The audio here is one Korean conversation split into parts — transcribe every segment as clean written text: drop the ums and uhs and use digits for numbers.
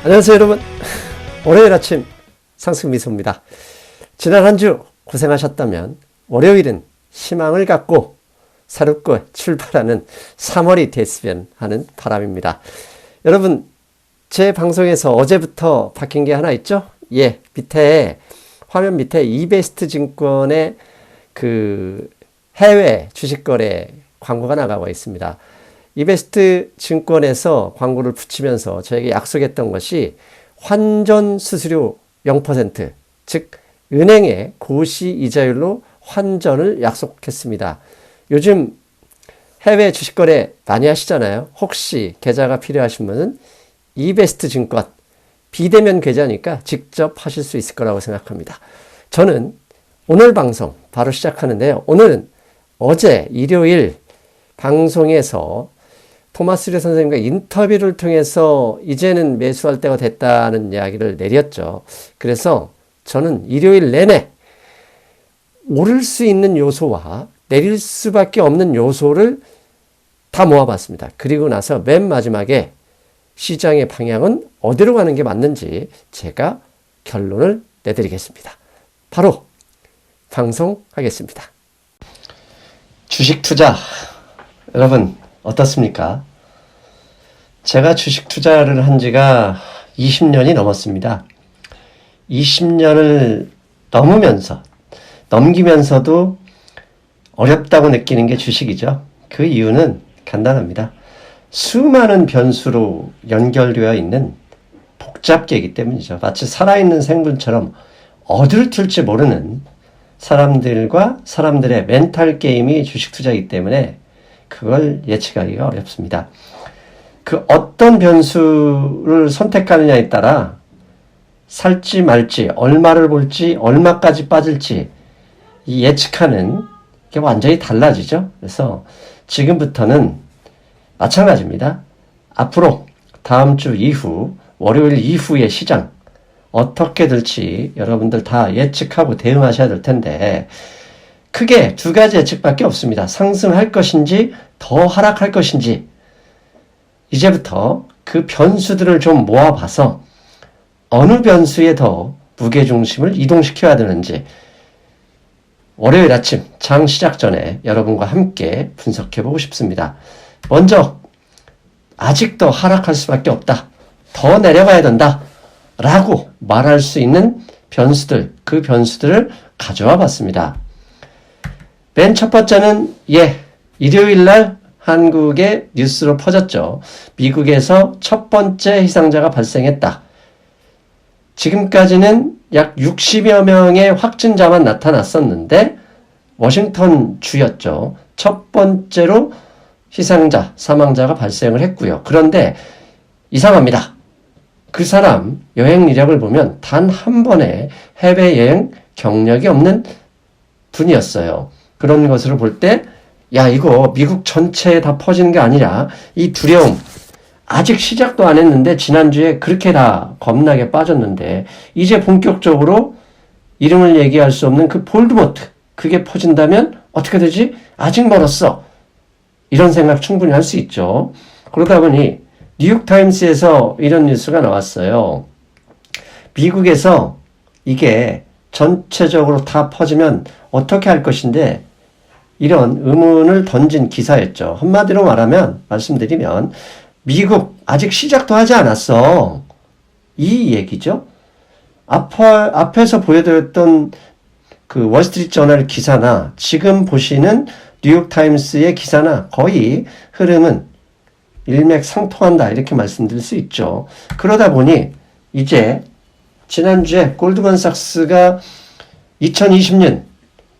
안녕하세요 여러분, 월요일 아침 상승미소입니다. 지난 한 주 고생하셨다면 월요일은 희망을 갖고 새롭게 출발하는 3월이 됐으면 하는 바람입니다. 여러분, 제 방송에서 어제부터 바뀐 게 하나 있죠? 예, 밑에 화면 밑에 이베스트 증권의 그 해외 주식거래 광고가 나가고 있습니다. 이베스트 증권에서 광고를 붙이면서 저에게 약속했던 것이 환전 수수료 0%, 즉 은행의 고시 이자율로 환전을 약속했습니다. 요즘 해외 주식거래 많이 하시잖아요. 혹시 계좌가 필요하신 분은 이베스트 증권 비대면 계좌니까 직접 하실 수 있을 거라고 생각합니다. 저는 오늘 방송 바로 시작하는데요. 오늘은 어제 일요일 방송에서 토마스 류 선생님과 인터뷰를 통해서 이제는 매수할 때가 됐다는 이야기를 내렸죠. 그래서 저는 일요일 내내 오를 수 있는 요소와 내릴 수밖에 없는 요소를 다 모아봤습니다. 그리고 나서 맨 마지막에 시장의 방향은 어디로 가는 게 맞는지 제가 결론을 내드리겠습니다. 바로 방송하겠습니다. 주식 투자, 여러분 어떻습니까? 제가 주식 투자를 한 지가 20년이 넘었습니다. 20년을 넘기면서도 어렵다고 느끼는 게 주식이죠. 그 이유는 간단합니다. 수많은 변수로 연결되어 있는 복잡계이기 때문이죠. 마치 살아있는 생물처럼 어디를 튈지 모르는 사람들과 사람들의 멘탈 게임이 주식 투자이기 때문에 그걸 예측하기가 어렵습니다. 그 어떤 변수를 선택하느냐에 따라 살지 말지, 얼마를 볼지, 얼마까지 빠질지 이 예측하는 게 완전히 달라지죠. 그래서 지금부터는 마찬가지입니다. 앞으로 다음 주 이후, 월요일 이후의 시장 어떻게 될지 여러분들 다 예측하고 대응하셔야 될 텐데 크게 두 가지 예측밖에 없습니다. 상승할 것인지 더 하락할 것인지. 이제부터 그 변수들을 좀 모아봐서 어느 변수에 더 무게중심을 이동시켜야 되는지 월요일 아침 장 시작 전에 여러분과 함께 분석해보고 싶습니다. 먼저 아직도 하락할 수밖에 없다. 더 내려가야 된다. 라고 말할 수 있는 변수들, 그 변수들을 가져와 봤습니다. 맨 첫 번째는 일요일 날 한국의 뉴스로 퍼졌죠. 미국에서 첫 번째 희생자가 발생했다. 지금까지는 약 60여 명의 확진자만 나타났었는데 워싱턴 주였죠. 첫 번째로 희생자, 사망자가 발생을 했고요. 그런데 이상합니다. 그 사람 여행 이력을 보면 단 한 번의 해외여행 경력이 없는 분이었어요. 그런 것으로 볼 때 이거 미국 전체에 다 퍼지는 게 아니라 이 두려움, 아직 시작도 안 했는데 지난주에 그렇게 다 겁나게 빠졌는데 이제 본격적으로 이름을 얘기할 수 없는 그 볼드모트, 그게 퍼진다면 어떻게 되지? 아직 멀었어. 이런 생각 충분히 할 수 있죠. 그러다 보니 뉴욕타임스에서 이런 뉴스가 나왔어요. 미국에서 이게 전체적으로 다 퍼지면 어떻게 할 것인데 이런 의문을 던진 기사였죠. 한마디로 말씀드리면 미국 아직 시작도 하지 않았어. 이 얘기죠. 앞에서 보여드렸던 그 월스트리트 저널 기사나 지금 보시는 뉴욕타임스의 기사나 거의 흐름은 일맥상통한다 이렇게 말씀드릴 수 있죠. 그러다 보니 이제 지난주에 골드만삭스가 2020년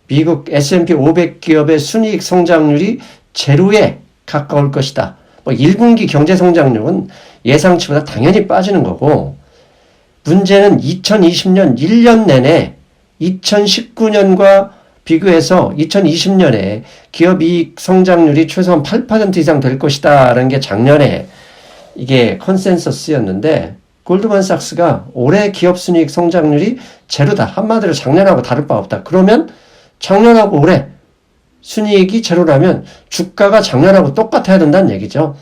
미국 S&P 500 기업의 순이익 성장률이 제로에 가까울 것이다. 1분기 경제 성장률은 예상치보다 당연히 빠지는 거고 문제는 2020년 1년 내내 2019년과 비교해서 2020년에 기업 이익 성장률이 최소한 8% 이상 될 것이다 라는 게 작년에 이게 컨센서스였는데 골드만삭스가 올해 기업 순이익 성장률이 제로다. 한마디로 작년하고 다를 바 없다. 그러면 작년하고 올해 순이익이 제로라면 주가가 작년하고 똑같아야 된다는 얘기죠.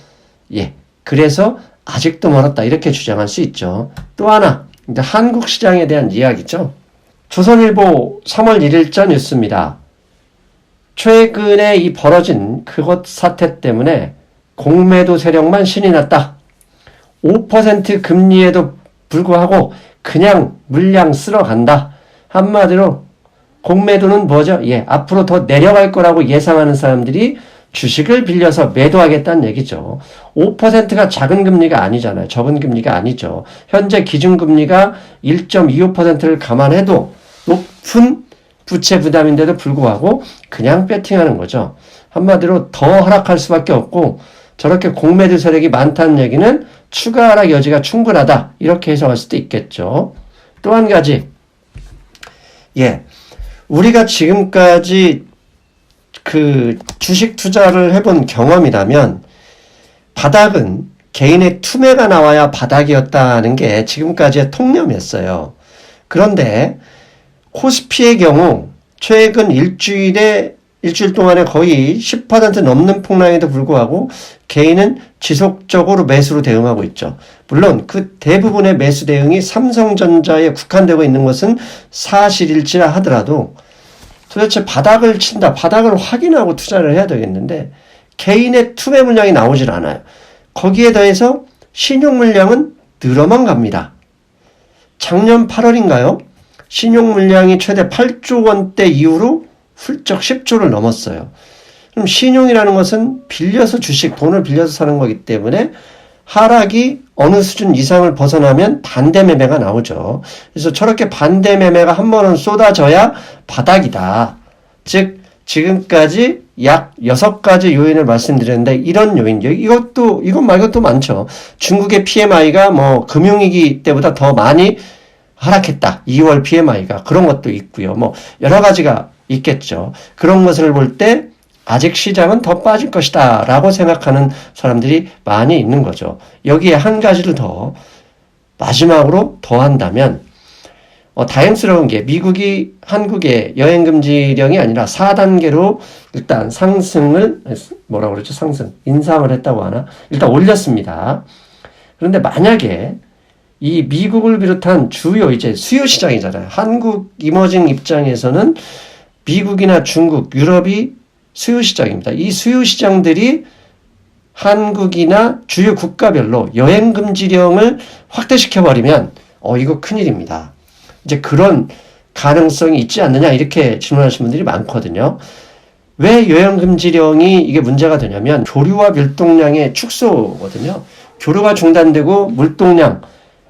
그래서 아직도 멀었다 이렇게 주장할 수 있죠. 또 하나 이제 한국 시장에 대한 이야기죠. 조선일보 3월 1일자 뉴스입니다. 최근에 이 벌어진 그것 사태 때문에 공매도 세력만 신이 났다. 5% 금리에도 불구하고 그냥 물량 쓸어간다. 한마디로 공매도는 뭐죠? 앞으로 더 내려갈 거라고 예상하는 사람들이 주식을 빌려서 매도하겠다는 얘기죠. 5%가 작은 금리가 아니잖아요. 적은 금리가 아니죠. 현재 기준금리가 1.25%를 감안해도 높은 부채 부담인데도 불구하고 그냥 배팅하는 거죠. 한마디로 더 하락할 수밖에 없고 저렇게 공매도 세력이 많다는 얘기는 추가 하락 여지가 충분하다. 이렇게 해석할 수도 있겠죠. 또 한 가지. 우리가 지금까지 그 주식 투자를 해본 경험이라면 바닥은 개인의 투매가 나와야 바닥이었다는 게 지금까지의 통념이었어요. 그런데 코스피의 경우 최근 일주일 동안에 거의 10% 넘는 폭락에도 불구하고 개인은 지속적으로 매수로 대응하고 있죠. 물론 그 대부분의 매수 대응이 삼성전자에 국한되고 있는 것은 사실일지라 하더라도 도대체 바닥을 친다, 바닥을 확인하고 투자를 해야 되겠는데 개인의 투매 물량이 나오질 않아요. 거기에 더해서 신용 물량은 늘어만 갑니다. 작년 8월인가요? 신용 물량이 최대 8조 원대 이후로 훌쩍 10조를 넘었어요. 그럼 신용이라는 것은 빌려서 주식, 돈을 빌려서 사는 거기 때문에 하락이 어느 수준 이상을 벗어나면 반대 매매가 나오죠. 그래서 저렇게 반대 매매가 한 번은 쏟아져야 바닥이다. 즉 지금까지 약 6가지 요인을 말씀드렸는데 이런 요인, 이것 말고 또 많죠. 중국의 PMI가 뭐 금융위기 때보다 더 많이 하락했다. 2월 PMI가 그런 것도 있고요. 뭐 여러 가지가 있겠죠. 그런 것을 볼 때 아직 시장은 더 빠질 것이다 라고 생각하는 사람들이 많이 있는 거죠. 여기에 한 가지를 더 마지막으로 더한다면 다행스러운 게 미국이 한국의 여행금지령이 아니라 4단계로 일단 상승을 뭐라고 그러죠? 인상을 했다고 하나? 일단 올렸습니다. 그런데 만약에 이 미국을 비롯한 주요 이제 수요 시장이잖아요. 한국 이머징 입장에서는 미국이나 중국, 유럽이 수요 시장입니다. 이 수요 시장들이 한국이나 주요 국가별로 여행 금지령을 확대시켜버리면 이거 큰일입니다. 이제 그런 가능성이 있지 않느냐 이렇게 질문하시는 분들이 많거든요. 왜 여행 금지령이 이게 문제가 되냐면 교류와 밀동량의 축소거든요. 교류가 중단되고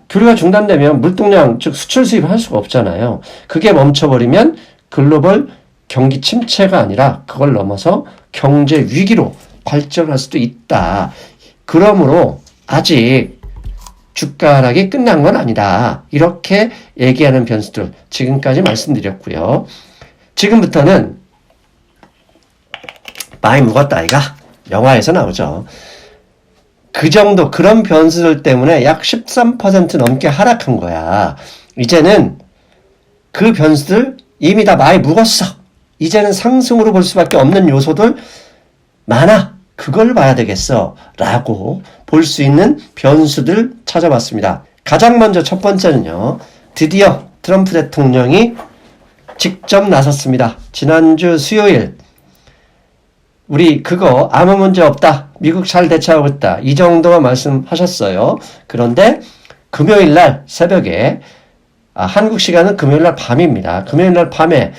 교류가 중단되면 물동량 즉 수출 수입을 할 수가 없잖아요. 그게 멈춰버리면 글로벌 경기 침체가 아니라 그걸 넘어서 경제 위기로 발전할 수도 있다. 그러므로 아직 주가 하락이 끝난 건 아니다. 이렇게 얘기하는 변수들 지금까지 말씀드렸고요. 지금부터는 많이 묵었다 아이가 영화에서 나오죠. 그 정도 그런 변수들 때문에 약 13% 넘게 하락한 거야. 이제는 그 변수들 이미 다 많이 묵었어. 이제는 상승으로 볼 수밖에 없는 요소들 많아. 그걸 봐야 되겠어. 라고 볼 수 있는 변수들 찾아봤습니다. 가장 먼저 첫 번째는요. 드디어 트럼프 대통령이 직접 나섰습니다. 지난주 수요일 우리 그거 아무 문제 없다. 미국 잘 대처하고 있다. 이 정도만 말씀하셨어요. 그런데 금요일날 새벽에 한국 시간은 금요일날 밤입니다. 금요일날 밤에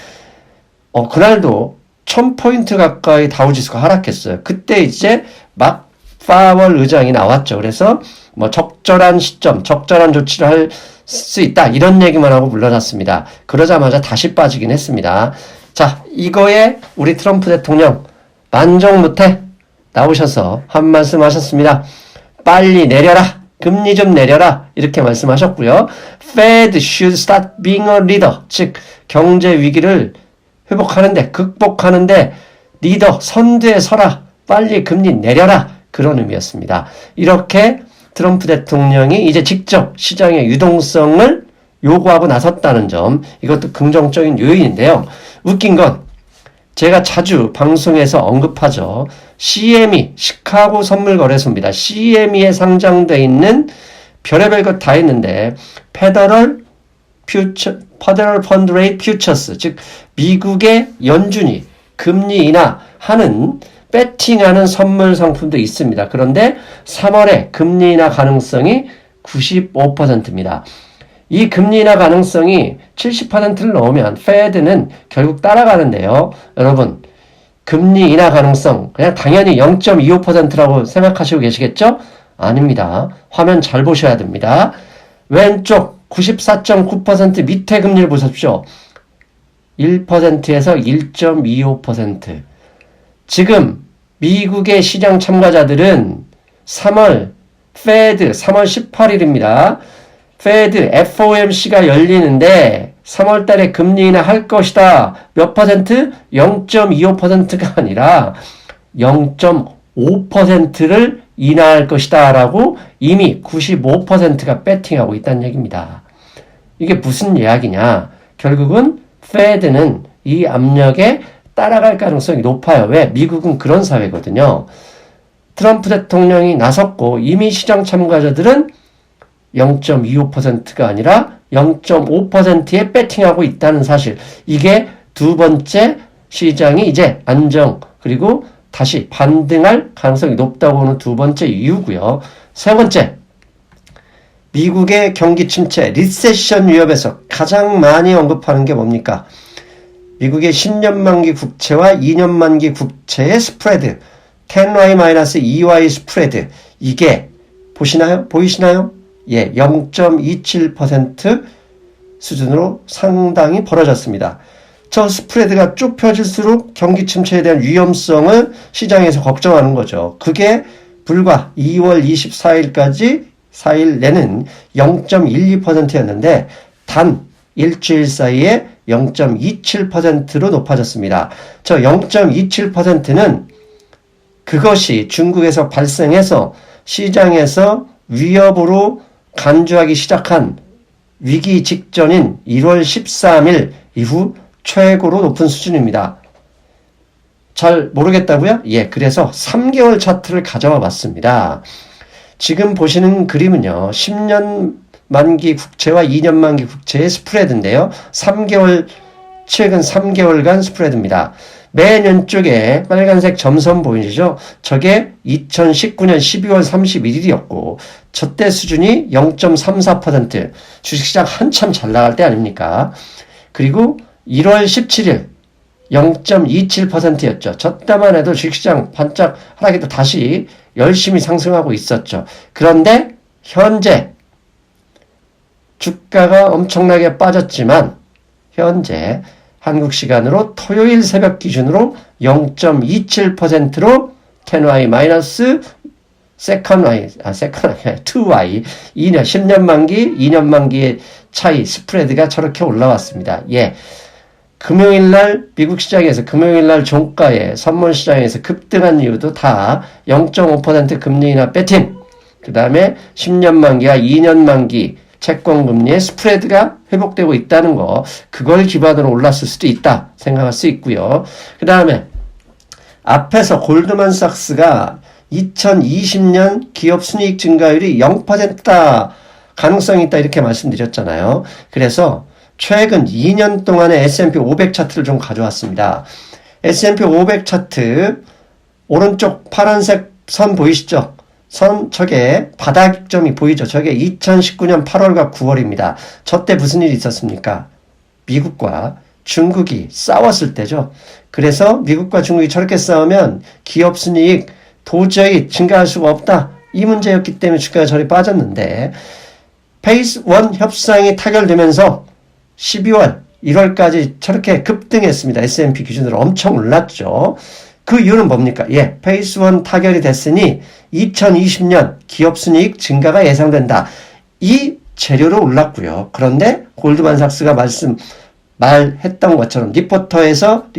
그날도 1000포인트 가까이 다우지수가 하락했어요. 그때 이제 막 파월 의장이 나왔죠. 그래서 뭐 적절한 시점, 적절한 조치를 할 수 있다. 이런 얘기만 하고 물러났습니다. 그러자마자 다시 빠지긴 했습니다. 자, 이거에 우리 트럼프 대통령 만족 못해 나오셔서 한 말씀 하셨습니다. 빨리 내려라. 금리 좀 내려라. 이렇게 말씀하셨고요. Fed should start being a leader. 즉 경제 위기를 회복하는데 극복하는데 리더 선두에 서라. 빨리 금리 내려라. 그런 의미였습니다. 이렇게 트럼프 대통령이 이제 직접 시장의 유동성을 요구하고 나섰다는 점 이것도 긍정적인 요인인데요. 웃긴 건 제가 자주 방송에서 언급하죠. CME, 시카고 선물거래소입니다. CME에 상장되어 있는 별의별 것 다 있는데 페더럴 펀드 레이트 퓨처스, 즉 미국의 연준이 금리 인하하는 배팅하는 선물 상품도 있습니다. 그런데 3월에 금리 인하 가능성이 95%입니다. 이 금리 인하 가능성이 70%를 넘으면 페드는 결국 따라가는데요. 여러분, 금리 인하 가능성 그냥 당연히 0.25%라고 생각하시고 계시겠죠? 아닙니다. 화면 잘 보셔야 됩니다. 왼쪽 94.9% 밑에 금리를 보십시오. 1%에서 1.25%. 지금 미국의 시장 참가자들은 3월 18일입니다. 페드 FOMC가 열리는데 3월 달에 금리 인하할 것이다. 몇 퍼센트? 0.25%가 아니라 0.5%를 인하할 것이다 라고 이미 95%가 배팅하고 있다는 얘기입니다. 이게 무슨 이야기냐? 결국은 페드는 이 압력에 따라갈 가능성이 높아요. 왜? 미국은 그런 사회거든요. 트럼프 대통령이 나섰고 이미 시장 참가자들은 0.25%가 아니라 0.5%에 배팅하고 있다는 사실. 이게 두 번째 시장이 이제 안정 그리고 다시 반등할 가능성이 높다고 하는 두 번째 이유고요. 세 번째, 미국의 경기 침체, 리세션 위협에서 가장 많이 언급하는 게 뭡니까? 미국의 10년 만기 국채와 2년 만기 국채의 스프레드, 10Y-2Y 스프레드, 이게 보이시나요? 예, 0.27% 수준으로 상당히 벌어졌습니다. 저 스프레드가 좁혀질수록 경기 침체에 대한 위험성을 시장에서 걱정하는 거죠. 그게 불과 2월 24일까지 4일 내는 0.12%였는데 단 일주일 사이에 0.27%로 높아졌습니다. 저 0.27%는 그것이 중국에서 발생해서 시장에서 위협으로 간주하기 시작한 위기 직전인 1월 13일 이후 최고로 높은 수준입니다. 잘 모르겠다고요? 예, 그래서 3개월 차트를 가져와 봤습니다. 지금 보시는 그림은요, 10년 만기 국채와 2년 만기 국채의 스프레드인데요. 최근 3개월간 스프레드입니다. 맨 왼쪽에 빨간색 점선 보이시죠? 저게 2019년 12월 31일이었고 저때 수준이 0.34%, 주식시장 한참 잘 나갈 때 아닙니까? 그리고 1월 17일 0.27%였죠. 저때만 해도 주식시장 반짝 하락해도 다시 열심히 상승하고 있었죠. 그런데 현재 주가가 엄청나게 빠졌지만 현재 한국 시간으로 토요일 새벽 기준으로 0.27%로 2Y, 10년 만기, 2년 만기의 차이, 스프레드가 저렇게 올라왔습니다. 예. 금요일날 미국 시장에서 금요일날 종가에 선물 시장에서 급등한 이유도 다 0.5% 금리 인하 배팅, 그 다음에 10년 만기와 2년 만기 채권 금리의 스프레드가 회복되고 있다는 거, 그걸 기반으로 올랐을 수도 있다 생각할 수 있고요. 그 다음에 앞에서 골드만삭스가 2020년 기업 순이익 증가율이 0%다 가능성이 있다 이렇게 말씀드렸잖아요. 그래서 최근 2년 동안의 S&P 500 차트를 좀 가져왔습니다. S&P 500 차트 오른쪽 파란색 선 보이시죠? 저게 바닥점이 보이죠? 저게 2019년 8월과 9월입니다. 저때 무슨 일이 있었습니까? 미국과 중국이 싸웠을 때죠. 그래서 미국과 중국이 저렇게 싸우면 기업 순이익 도저히 증가할 수가 없다. 이 문제였기 때문에 주가가 저리 빠졌는데 페이스 1 협상이 타결되면서 12월, 1월까지 저렇게 급등했습니다. S&P 기준으로 엄청 올랐죠. 그 이유는 뭡니까? 예, 페이스 1 타결이 됐으니 2020년 기업순이익 증가가 예상된다. 이 재료로 올랐고요. 그런데 골드만삭스가 말했던 것처럼 리포트에서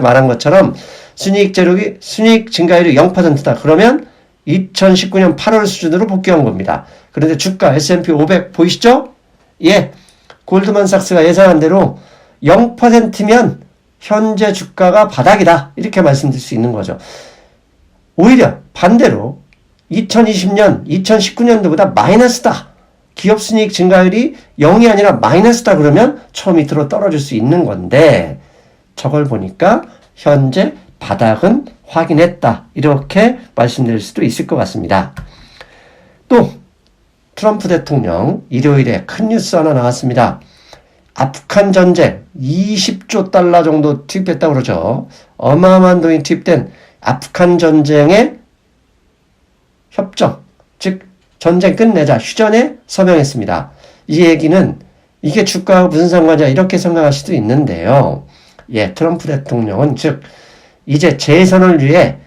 말한 것처럼 순이익 증가율이 0%다. 그러면 2019년 8월 수준으로 복귀한 겁니다. 그런데 주가 S&P 500 보이시죠? 예, 골드만삭스가 예상한 대로 0%면 현재 주가가 바닥이다. 이렇게 말씀드릴 수 있는 거죠. 오히려 반대로 2020년, 2019년도보다 마이너스다. 기업 순이익 증가율이 0이 아니라 마이너스다 그러면 저 밑으로 떨어질 수 있는 건데 저걸 보니까 현재 바닥은 확인했다. 이렇게 말씀드릴 수도 있을 것 같습니다. 또 트럼프 대통령 일요일에 큰 뉴스 하나 나왔습니다. 아프간 전쟁 20조 달러 정도 투입했다고 그러죠. 어마어마한 돈이 투입된 아프간 전쟁의 협정, 즉 전쟁 끝내자 휴전에 서명했습니다. 이 얘기는 이게 주가하고 무슨 상관이냐 이렇게 생각할 수도 있는데요. 예, 트럼프 대통령은 즉 이제 재선을 위해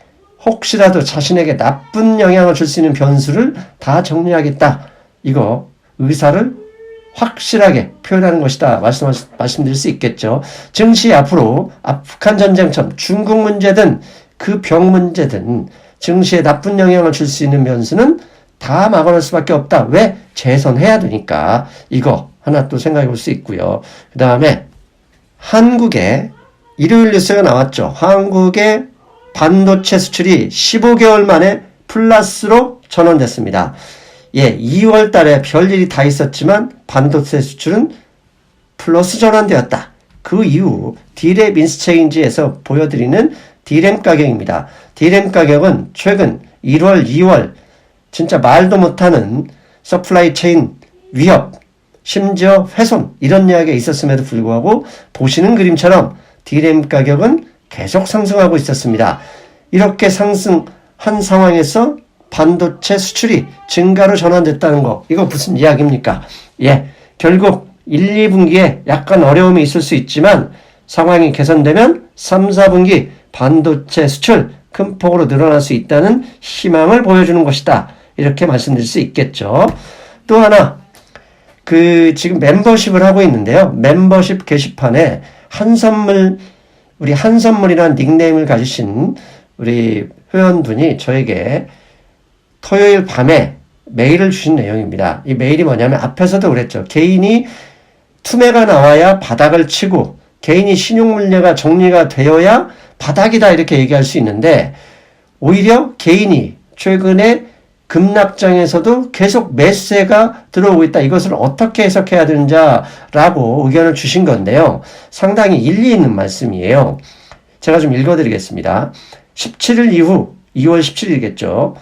혹시라도 자신에게 나쁜 영향을 줄 수 있는 변수를 다 정리하겠다. 이거 의사를 확실하게 표현하는 것이다. 말씀드릴 수 있겠죠. 증시 앞으로 아프간 전쟁처럼 중국 문제든 그 병 문제든 증시에 나쁜 영향을 줄 수 있는 변수는 다 막아놓을 수밖에 없다. 왜? 재선해야 되니까. 이거 하나 또 생각해 볼 수 있고요. 그 다음에 한국의 일요일 뉴스가 나왔죠. 한국의 반도체 수출이 15개월 만에 플러스로 전환됐습니다. 예, 2월 달에 별일이 다 있었지만 반도체 수출은 플러스 전환되었다. 그 이후 D램 인스체인지에서 보여드리는 D램 가격입니다. D램 가격은 최근 1월, 2월 진짜 말도 못하는 서플라이 체인 위협, 심지어 훼손 이런 이야기가 있었음에도 불구하고 보시는 그림처럼 D램 가격은 계속 상승하고 있었습니다. 이렇게 상승한 상황에서 반도체 수출이 증가로 전환됐다는 거 이거 무슨 이야기입니까? 예, 결국 1, 2분기에 약간 어려움이 있을 수 있지만 상황이 개선되면 3, 4분기 반도체 수출 큰 폭으로 늘어날 수 있다는 희망을 보여주는 것이다. 이렇게 말씀드릴 수 있겠죠. 또 하나 지금 멤버십을 하고 있는데요. 멤버십 게시판에 우리 한선물이라는 닉네임을 가지신 우리 회원분이 저에게 토요일 밤에 메일을 주신 내용입니다. 이 메일이 뭐냐면 앞에서도 그랬죠. 개인이 투매가 나와야 바닥을 치고 개인이 신용물례가 정리가 되어야 바닥이다 이렇게 얘기할 수 있는데 오히려 개인이 최근에 급락장에서도 계속 매수세가 들어오고 있다. 이것을 어떻게 해석해야 되는지라고 의견을 주신 건데요. 상당히 일리 있는 말씀이에요. 제가 좀 읽어드리겠습니다. 17일 이후 2월 17일이겠죠.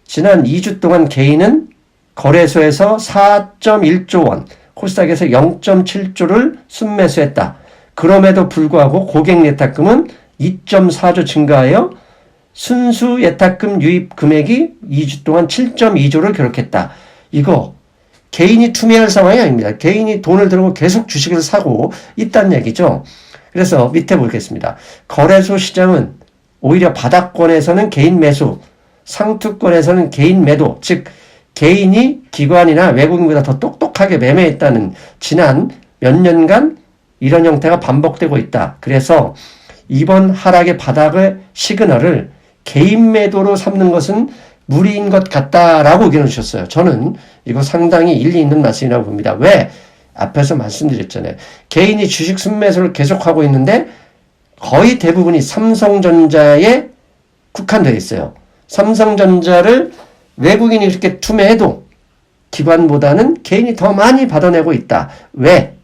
지난 2주 동안 개인은 거래소에서 4.1조 원, 코스닥에서 0.7조를 순매수했다. 그럼에도 불구하고 고객 예탁금은 2.4조 증가하여 순수 예탁금 유입 금액이 2주 동안 7.2조를 기록했다. 이거 개인이 투매할 상황이 아닙니다. 개인이 돈을 들고 계속 주식을 사고 있다는 얘기죠. 그래서 밑에 보겠습니다. 거래소 시장은 오히려 바닥권에서는 개인 매수, 상투권에서는 개인 매도, 즉 개인이 기관이나 외국인보다 더 똑똑하게 매매했다는 지난 몇 년간 이런 형태가 반복되고 있다. 그래서 이번 하락의 바닥의 시그널을 개인 매도로 삼는 것은 무리인 것 같다라고 의견을 주셨어요. 저는 이거 상당히 일리 있는 말씀이라고 봅니다. 왜? 앞에서 말씀드렸잖아요. 개인이 주식 순매수를 계속하고 있는데 거의 대부분이 삼성전자에 국한되어 있어요. 삼성전자를 외국인이 이렇게 투매해도 기관보다는 개인이 더 많이 받아내고 있다. 왜?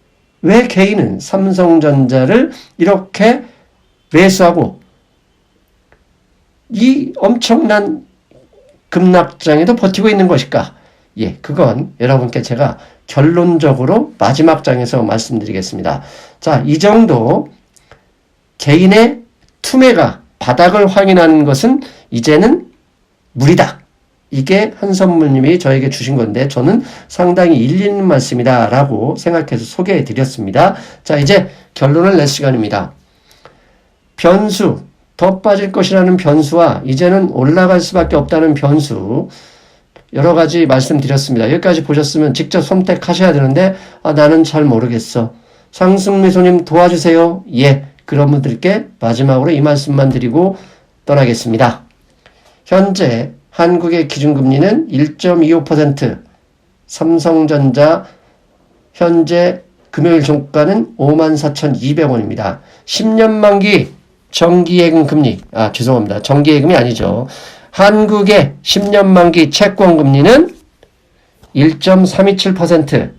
왜 개인은 삼성전자를 이렇게 매수하고 이 엄청난 급락장에도 버티고 있는 것일까? 예, 그건 여러분께 제가 결론적으로 마지막 장에서 말씀드리겠습니다. 자, 이 정도 개인의 투매가 바닥을 확인하는 것은 이제는 무리다. 이게 한선무님이 저에게 주신 건데 저는 상당히 일리 있는 말씀이다 라고 생각해서 소개해 드렸습니다. 자, 이제 결론을 낼 시간입니다. 변수, 더 빠질 것이라는 변수와 이제는 올라갈 수밖에 없다는 변수 여러 가지 말씀드렸습니다. 여기까지 보셨으면 직접 선택하셔야 되는데 나는 잘 모르겠어. 상승미소님 도와주세요. 예, 그런 분들께 마지막으로 이 말씀만 드리고 떠나겠습니다. 현재 한국의 기준금리는 1.25%, 삼성전자 현재 금요일 종가는 54,200원입니다. 10년 만기 정기예금 금리, 죄송합니다. 정기예금이 아니죠. 한국의 10년 만기 채권 금리는 1.327%,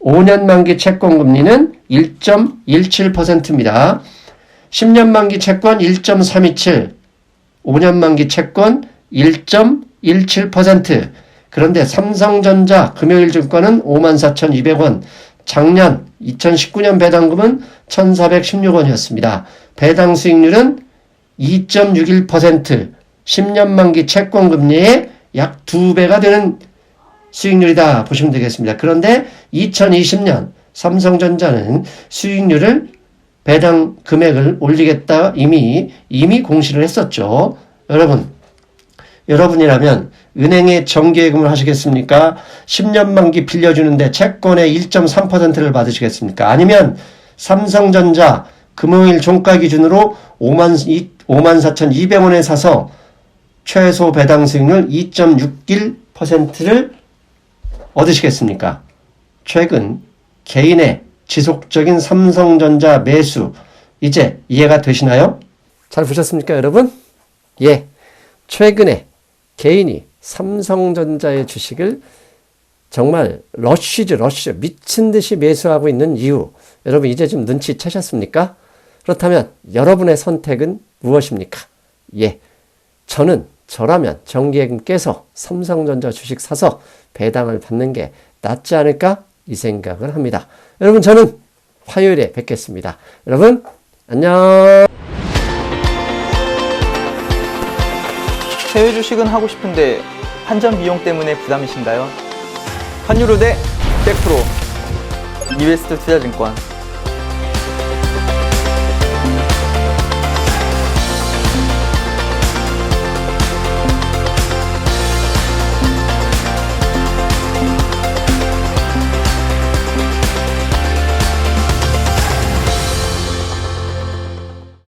5년 만기 채권 금리는 1.17%입니다. 10년 만기 채권 1.327, 5년 만기 채권 1.17%. 그런데 삼성전자 금요일 증권은 54,200원, 작년 2019년 배당금은 1,416원이었습니다. 배당 수익률은 2.61%, 10년 만기 채권 금리의 약 2배가 되는 수익률이다 보시면 되겠습니다. 그런데 2020년 삼성전자는 수익률을 배당 금액을 올리겠다 이미 공시를 했었죠. 여러분이라면 은행에 정기예금을 하시겠습니까? 10년 만기 빌려주는데 채권의 1.3%를 받으시겠습니까? 아니면 삼성전자 금요일 종가 기준으로 54,200원에 사서 최소 배당 수익률 2.61%를 얻으시겠습니까? 최근 개인의 지속적인 삼성전자 매수 이제 이해가 되시나요? 잘 보셨습니까, 여러분? 예. 최근에 개인이 삼성전자의 주식을 정말 러쉬 미친 듯이 매수하고 있는 이유 여러분 이제 좀 눈치채셨습니까? 그렇다면 여러분의 선택은 무엇입니까? 예. 저라면 정기예금 깨서 삼성전자 주식 사서 배당을 받는 게 낫지 않을까? 이 생각을 합니다. 여러분 저는 화요일에 뵙겠습니다. 여러분 안녕. 해외 주식은 하고 싶은데 환전 비용 때문에 부담이신가요? 환율 우대 100% 이베스트 투자증권